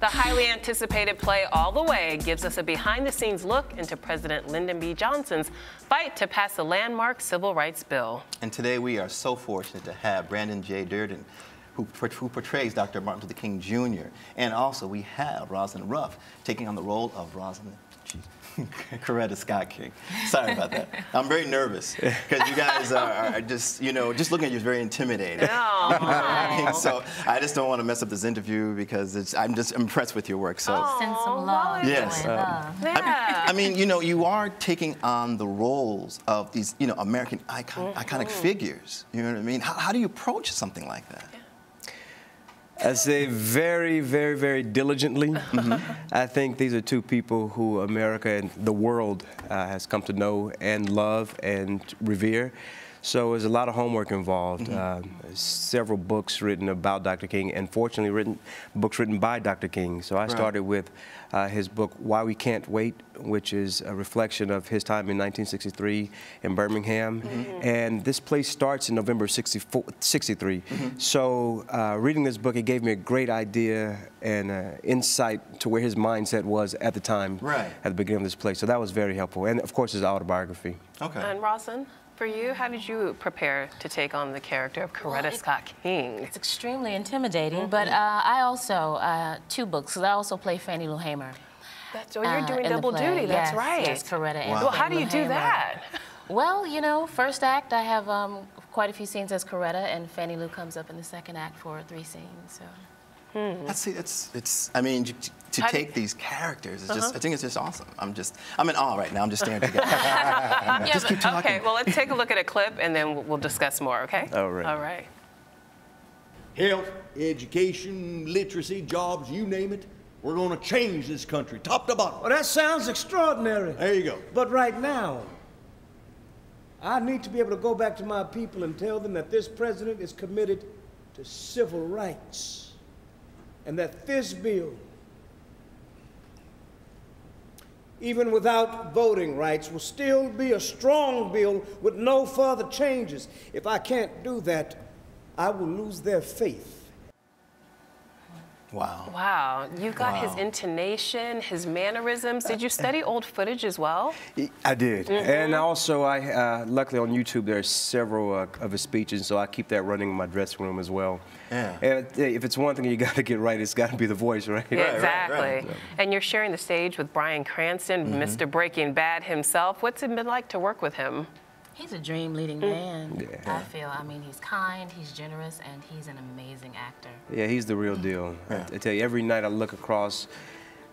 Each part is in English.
The highly anticipated play All the Way gives us a behind-the-scenes look into President Lyndon B. Johnson's fight to pass the landmark Civil Rights Bill. And today we are so fortunate to have Brandon J. Dirden, who portrays Dr. Martin Luther King Jr. And also we have Roslyn Ruff taking on the role of Roslyn Coretta Scott King. Sorry about that. I'm very nervous because you guys are just, you know, just looking at you is very intimidating. Oh. So I just don't want to mess up this interview because I'm just impressed with your work. So send some love. yes. I mean, you know, you are taking on the roles of these, you know, American iconic figures. You know what I mean? How do you approach something like that? I say very, very, very diligently. I think these are two people who America and the world has come to know and love and revere. So there's a lot of homework involved. Several books written about Dr. King, and fortunately books written by Dr. King. So I started with his book, Why We Can't Wait, which is a reflection of his time in 1963 in Birmingham. And this play starts in November 63. So reading this book, it gave me a great idea and insight to where his mindset was at the time, at the beginning of this play. So that was very helpful. And of course, his autobiography. Okay. And Roslyn? For you, how did you prepare to take on the character of Coretta Scott King? It's extremely intimidating, but I also, two books, because I also play Fannie Lou Hamer. So you're doing double duty, that's right. Yes, Coretta and Well, how do you do that? Well, you know, first act, I have quite a few scenes as Coretta, and Fannie Lou comes up in the second act for 3 scenes, so. I mean, to take these characters, it's just, I think it's just awesome. I'm in awe right now. I'm just staring at you guys. Just keep talking. Okay, well, let's take a look at a clip, and then we'll discuss more, okay? All right. All right. Health, education, literacy, jobs, you name it. We're going to change this country, top to bottom. Well, that sounds extraordinary. There you go. But right now, I need to be able to go back to my people and tell them that this president is committed to civil rights. And that this bill, even without voting rights, will still be a strong bill with no further changes. If I can't do that, I will lose their faith. Wow. Wow. You got his intonation, his mannerisms. Did you study old footage as well? I did. And also, luckily on YouTube, there are several of his speeches, so I keep that running in my dressing room as well. Yeah. And if it's one thing you got to get right, it's got to be the voice, right? Exactly. Right. And you're sharing the stage with Bryan Cranston, Mr. Breaking Bad himself. What's it been like to work with him? He's a dream leading man, I feel. I mean, he's kind, he's generous, and he's an amazing actor. Yeah, he's the real deal. I tell you, every night I look across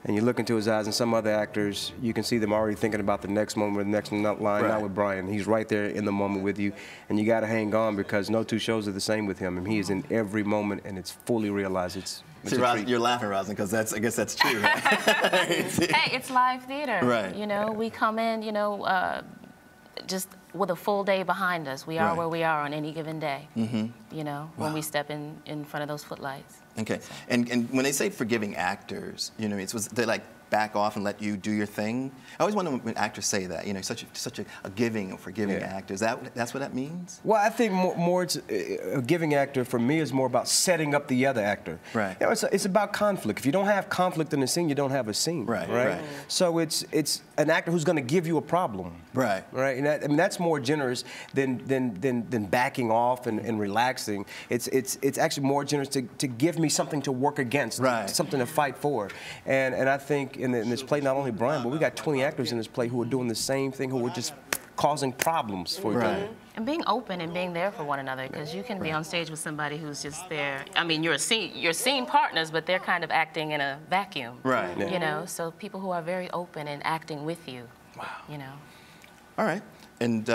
and you look into his eyes, and some other actors, you can see them already thinking about the next moment, the next line. Not with Bryan. He's right there in the moment with you, and you got to hang on because no two shows are the same with him. And he is in every moment, and it's fully realized. It's See, you're laughing, Roslyn, because I guess that's true, right? Hey, it's live theater. Right. You know, we come in, you know, just with a full day behind us. We are where we are on any given day, you know, when we step in front of those footlights. Okay, so. And when they say forgiving actors, you know, they like back off and let you do your thing. I always wonder when actors say that, you know, such a giving or forgiving actor. That's what that means? Well, I think more it's a giving actor for me is more about setting up the other actor. Right. You know, it's about conflict. If you don't have conflict in the scene, you don't have a scene. Right. So it's an actor who's going to give you a problem. Right. And I mean that's more generous than backing off and relaxing. It's actually more generous to give me something to work against, something to fight for. And I think in this play, not only Bryan, but we got 20 actors in this play who are doing the same thing, who are just causing problems for each other. And being open and being there for one another, because you can be on stage with somebody who's just there. I mean, you're scene partners, but they're kind of acting in a vacuum. Right. You know, so people who are very open and acting with you. Wow. You know. All right. And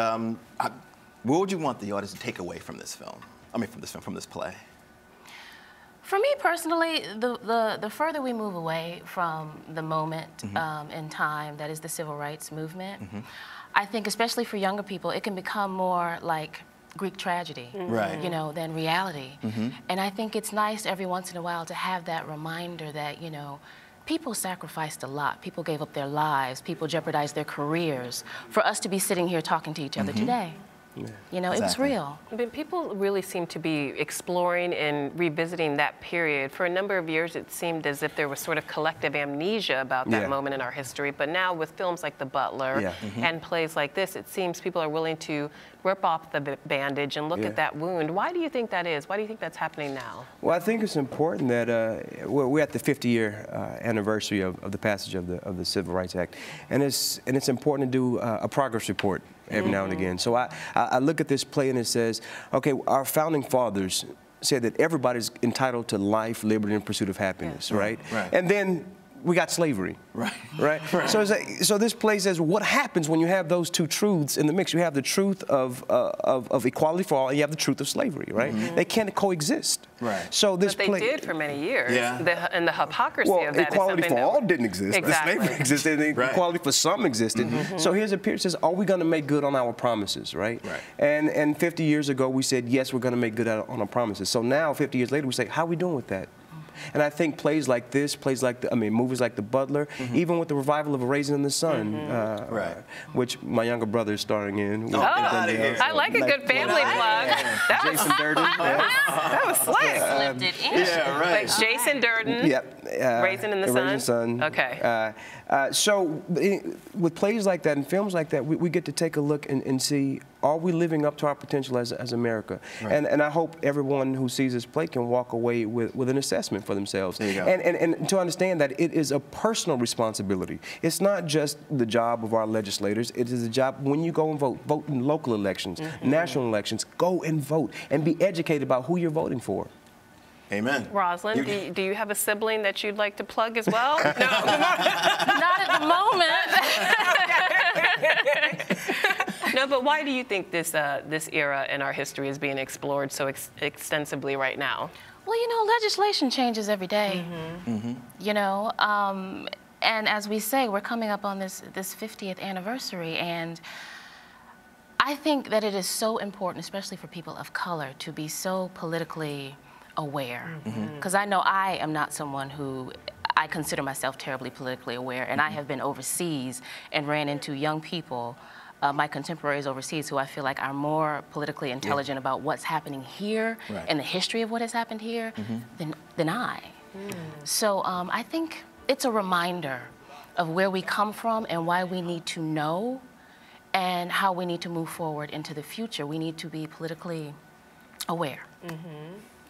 what would you want the audience to take away from this film? I mean, from this play. For me personally, the further we move away from the moment in time that is the civil rights movement, I think especially for younger people, it can become more like Greek tragedy, you know, than reality. And I think it's nice every once in a while to have that reminder that, you know, people sacrificed a lot. People gave up their lives. People jeopardized their careers for us to be sitting here talking to each other today. You know, it was real. I mean, people really seem to be exploring and revisiting that period. For a number of years, it seemed as if there was sort of collective amnesia about that moment in our history. But now with films like The Butler and plays like this, it seems people are willing to rip off the bandage and look at that wound. Why do you think that is? Why do you think that's happening now? Well, I think it's important that we're at the 50-year anniversary of the passage of the Civil Rights Act, and it's important to do a progress report every now and again. So I look at this play and it says, okay, our founding fathers said that everybody's entitled to life, liberty, and pursuit of happiness, right? And then we got slavery, right? So, so this play says, what happens when you have those two truths in the mix? You have the truth of equality for all, and you have the truth of slavery, right? They can't coexist. So this but they did for many years. And the hypocrisy of that equality is for something all didn't exist. Exactly. Slavery existed, and equality for some existed. So here's a period that says, are we going to make good on our promises, right? And 50 years ago, we said, yes, we're going to make good on our promises. So now, 50 years later, we say, how are we doing with that? And I think plays like this, movies like The Butler, even with the revival of A Raisin in the Sun, which my younger brother is starring in. I like a good family plug. Jason Dirden. That was slick. Slipped it in. Like Jason Durden. Raisin in the Sun. Raisin in the Sun. Okay. So with plays like that and films like that, we get to take a look and see, are we living up to our potential as America? And I hope everyone who sees this play can walk away with an assessment for themselves. There you go. And to understand that it is a personal responsibility. It's not just the job of our legislators. It is a job when you go and vote in local elections, national elections, go and vote and be educated about who you're voting for. Amen. Roslyn, do you have a sibling that you'd like to plug as well? No. Not at the moment. No, but why do you think this this era in our history is being explored so extensively right now? Well, you know, legislation changes every day. You know, and as we say, we're coming up on this 50th anniversary, and I think that it is so important, especially for people of color, to be so politically aware. Because I know I am not someone who, I consider myself terribly politically aware, and I have been overseas and ran into young people, my contemporaries overseas, who I feel like are more politically intelligent about what's happening here and the history of what has happened here than I. So I think it's a reminder of where we come from and why we need to know and how we need to move forward into the future. We need to be politically aware.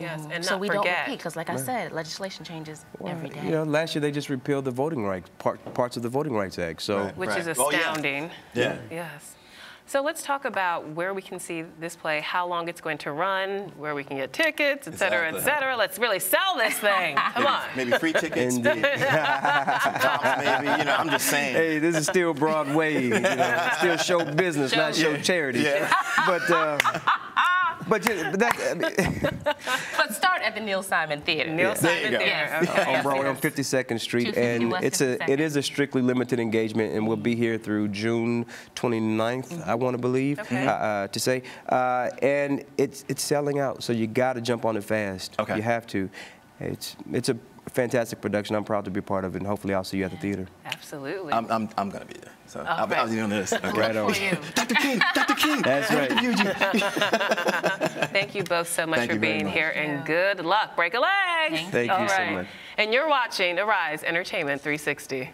Yes, and so not we forget. don't repeat, because like I said, legislation changes every day. You know, last year they just repealed the voting rights, parts of the Voting Rights Act. So Which is astounding. Yes. So let's talk about where we can see this play, how long it's going to run, where we can get tickets, et cetera, et cetera. Let's really sell this thing. Come on. Maybe free tickets. Some comps, maybe. You know, I'm just saying. Hey, this is still Broadway. You know, still show business, not show charity. But start at the Neil Simon Theater. Neil Simon Theater. Okay. On Broadway on 52nd Street, and it is a strictly limited engagement, and we'll be here through June 29th, I want to believe, to say, and it's selling out, so you got to jump on it fast. You have to. It's a fantastic production. I'm proud to be a part of it, and hopefully I'll see you at the theater. Absolutely. I'm going to be there. So I'll be doing this. Right on. Dr. King, Dr. King. That's right. Thank you both so much for being here, and good luck. Break a leg. Thank you so much. And you're watching Arise Entertainment 360.